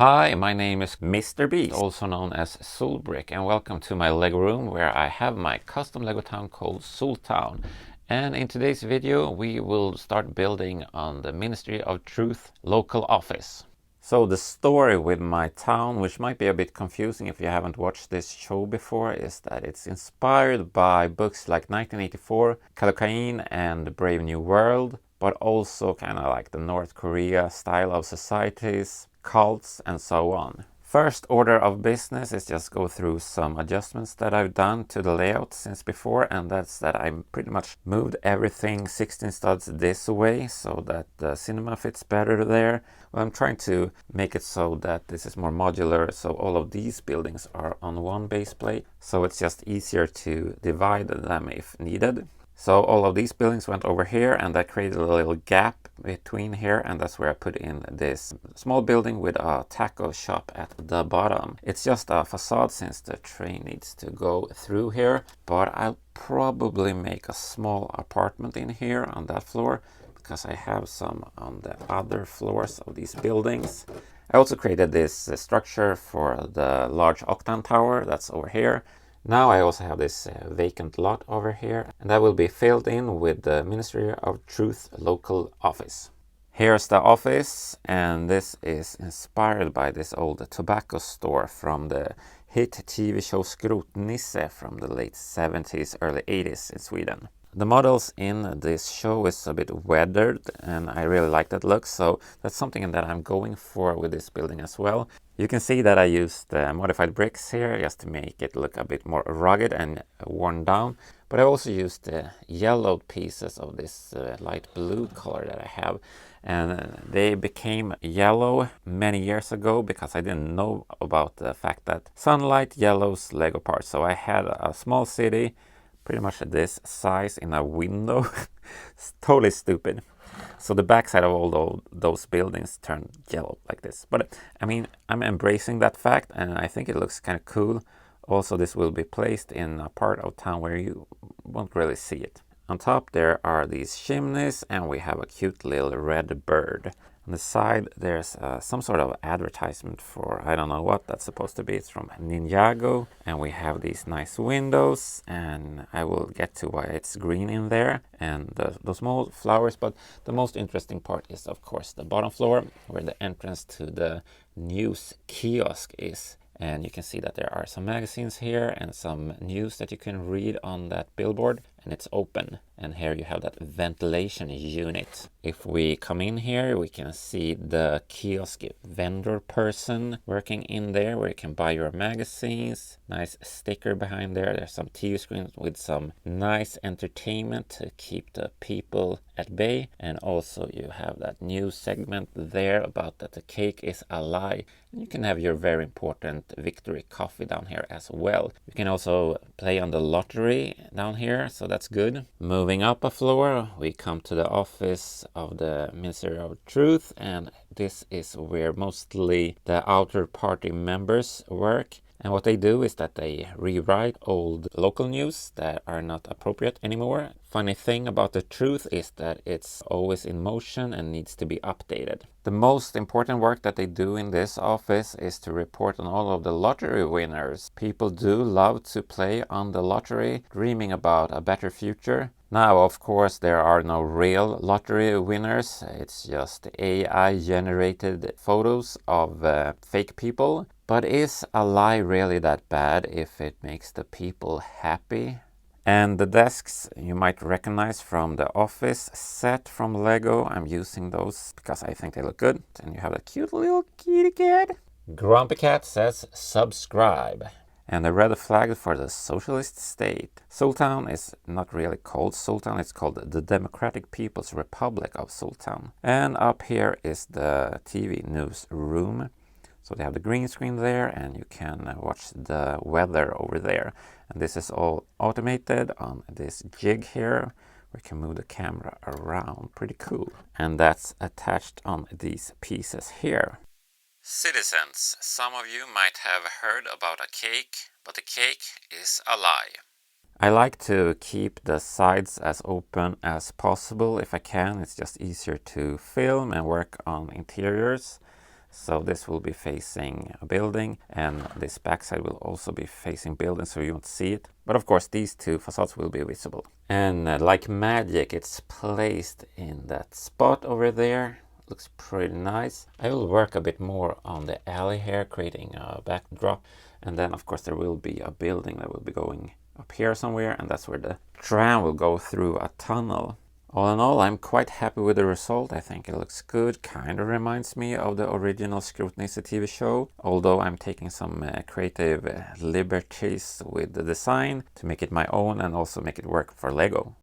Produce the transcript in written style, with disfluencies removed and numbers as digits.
Hi, my name is Mr. Beast, also known as Solbrick, and welcome to my Lego room where I have my custom Lego town called Soltown. And in today's video we will start building on the Ministry of Truth local office. So the story with my town, which might be a bit confusing if you haven't watched this show before, is that it's inspired by books like 1984, Kallocain and Brave New World, but also kind of like the North Korea style of societies, cults and so on. First order of business is just go through some adjustments that I've done to the layout since before, and that's that I pretty much moved everything 16 studs this way so that the cinema fits better there. Well, I'm trying to make it so that this is more modular, so all of these buildings are on one base plate, so it's just easier to divide them if needed. So all of these buildings went over here, and that created a little gap between here, and that's where I put in this small building with a taco shop at the bottom. It's just a facade since the train needs to go through here, but I'll probably make a small apartment in here on that floor because I have some on the other floors of these buildings. I also created this structure for the large octagon tower that's over here. Now I also have this vacant lot over here, and that will be filled in with the Ministry of Truth local office. Here's the office, and this is inspired by this old tobacco store from the hit TV show Skrotnisse from the late 70s, early 80s in Sweden. The models in this show is a bit weathered, and I really like that look, so that's something that I'm going for with this building as well. You can see that I used modified bricks here just to make it look a bit more rugged and worn down, but I also used yellowed pieces of this light blue color that I have, and they became yellow many years ago because I didn't know about the fact that sunlight yellows Lego parts. So I had a small city pretty much this size in a window. It's totally stupid. So the backside of all those buildings turned yellow like this. But I mean, I'm embracing that fact, and I think it looks kind of cool. Also, this will be placed in a part of town where you won't really see it. On top there are these chimneys, and we have a cute little red bird. On the side there's some sort of advertisement for, I don't know what that's supposed to be. It's from Ninjago, and we have these nice windows, and I will get to why it's green in there, and those small flowers. But the most interesting part is of course the bottom floor where the entrance to the news kiosk is. And you can see that there are some magazines here and some news that you can read on that billboard, and it's open. And here you have that ventilation unit. If we come in here, we can see the kiosk vendor person working in there where you can buy your magazines. Nice sticker behind there. There's some TV screens with some nice entertainment to keep the people at bay. And also you have that news segment there about that the cake is a lie. And you can have your very important victory coffee down here as well. You can also play on the lottery down here, so that's good. Moving up a floor, we come to the office of the Ministry of Truth, and this is where mostly the outer party members work. And what they do is that they rewrite old local news that are not appropriate anymore. Funny thing about the Truth is that it's always in motion and needs to be updated. The most important work that they do in this office is to report on all of the lottery winners. People do love to play on the lottery, dreaming about a better future. Now, of course, there are no real lottery winners. It's just AI-generated photos of fake people. But is a lie really that bad if it makes the people happy? And the desks you might recognize from the office set from Lego. I'm using those because I think they look good. And you have a cute little kitty cat. Grumpy Cat says subscribe. And the red flag for the socialist state. Soltown is not really called Soltown, it's called the Democratic People's Republic of Soltown. And up here is the TV news room. So they have the green screen there, and you can watch the weather over there. And this is all automated on this jig here. We can move the camera around, pretty cool. And that's attached on these pieces here. Citizens, some of you might have heard about a cake, but the cake is a lie. I like to keep the sides as open as possible if I can. It's just easier to film and work on interiors. So this will be facing a building, and this backside will also be facing building, so you won't see it. But of course, these two facades will be visible. And like magic, it's placed in that spot over there. Looks pretty nice. I will work a bit more on the alley here, creating a backdrop. And then of course there will be a building that will be going up here somewhere, and that's where the tram will go through a tunnel. All in all, I'm quite happy with the result. I think it looks good. Kind of reminds me of the original Scrutinised TV show, although I'm taking some creative liberties with the design to make it my own and also make it work for Lego.